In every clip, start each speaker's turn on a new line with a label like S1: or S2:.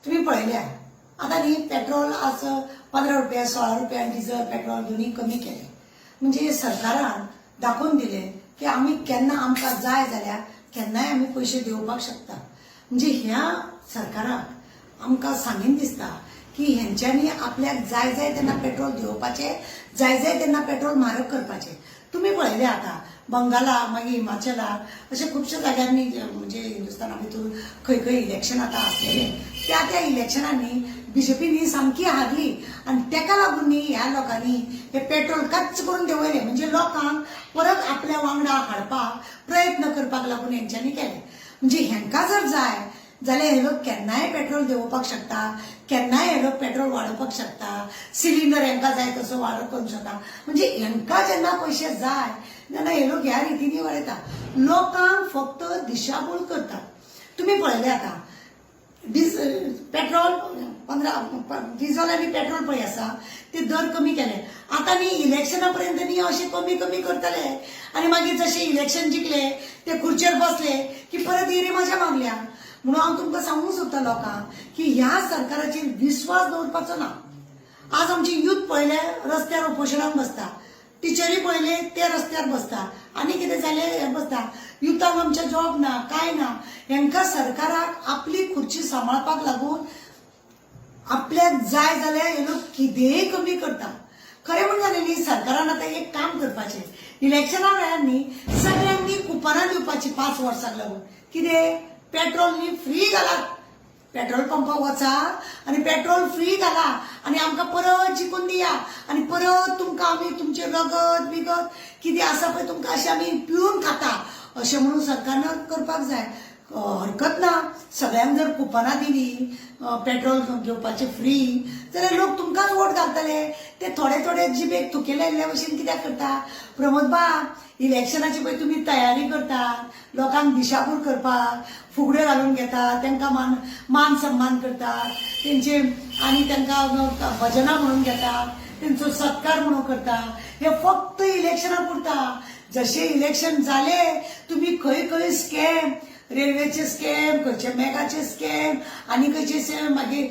S1: तुम्ही पळयल्या आता न्ही पेट्रोल आज 15 रुपया 16 रुपया डिझल पेट्रोल दोन्ही कमी केले म्हणजे सरकारान दाखवून दिले की आम्ही केन्ना आमकां जाय जाल्यार केन्नाय आमी पयशे दिवपाक शकता म्हणजे ह्या सरकाराक आमकां सांगीन दिसता की हेंच्यांनी आपल्याक जाय जाय तेन्ना पेट्रोल दिवपाचे जाय जाय तेन्ना पेट्रोल म्हारग करपाचे तुम्ही पळयले आता बंगाला मागीर हिमाचला अशे खुबशे जाग्यांनी म्हणजे हिंदुस्थाना भितर खंय खंय इलेक्शन आतां आसलेले त्या इलेक्शनांनी बीजेपीनी सामकी हारली आणि तेका लागून न्ही ह्या लोकांनी हे पेट्रोल कच्च करून देंवयले म्हणजे लोकांक परत आपल्या वांगडा हाडपाक प्रयत्न करपाक लागून हेंच्यांनी केले म्हणजे हेंकां जर जाय जाल्यार हे लोक केन्नाय पेट्रोल देंवोवपाक शकता केन्नाय हे लोक पेट्रोल वाडोवपाक शकता सिलिंडर हेंकां जाय तसो वाडोव करूंक शकता म्हणजे हेंकां जेन्ना पयशे जाय तेन्ना हे लोक ह्या रितीनी वाडयता लोकांक फक्त दिशाभूल करतात तुम्ही पळयले आता पेट्रोल 15 डिझल आणि पेट्रोल पळय आसा ते दर कमी केले आता न्ही इलेक्शना पर्यंत न्ही अशे कमी कमी करतले आणि मागीर जशे इलेक्शन जिखले ते खुर्चेर बसले की परत इरी मजा मागल्या म्हणून हांव तुमकां सांगूंक सोदता लोकांक की ह्या सरकाराचेर विश्वास दवरपाचो ना आज आमचे यूथ पळयले रस्त्यार उपोशणाक बसता टिचरी पळयले ते रस्त्यार बसता आनी कितें जालें हें बसता युथांक आमच्या जॉब ना काय ना हेंकां सरकाराक आपली खुर्ची सांबाळपाक लागून आपल्याक जाय जाल्यार हे लोक कितेंय कमी करता खरें म्हणजे न्ही सरकारान आतां एक काम करपाचें इलेक्शना वेळार न्ही सगळ्यांनी कुपनां दिवपाची 5 वर्सांक लागून कितें पेट्रोल न्ही फ्री घालात पेट्रोल पंपाक वचा आणि पेट्रोल फ्री घाला आणि आमकां परत जिखून दिया आणि परत तुमकां आमी तुमचे रगत बिगत कितें आसा पळय तुमकां अशें आमी पिवन खाता अशें म्हणून सरकारान करपाक जाय हरकत ना सगळ्यांक जर कुपनां दिली पेट्रोल घेवपाचे फ्री जाल्यार लोक तुमकांच वोट घालतले ते थोडे थोडे जिबेक थुकेले आयिल्ल्या भशेन कित्याक करता प्रमोद बा इलेक्शनाची पळय तुमी तयारी करतात लोकांक दिशाभूल करपाक फुगड्यो घालून घेतात तांकां मान सन्मान करतात तेंचे आनी तांकां भजनां म्हणून घेतात तेंचो सत्कार म्हणून करतात हे फक्त इलेक्शना पुरता जशे इलेक्शन जाले तुमी खंय खंय स्कॅम रेल्वेचे स्कॅम खंयचे मेगाचे स्कॅम आनी खंयचे मागीर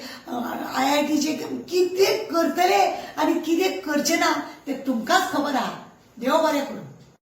S1: IITचे कितें करतले आनी कितें करचे ना ते तुमकांच खबर आहा देव बरें करूं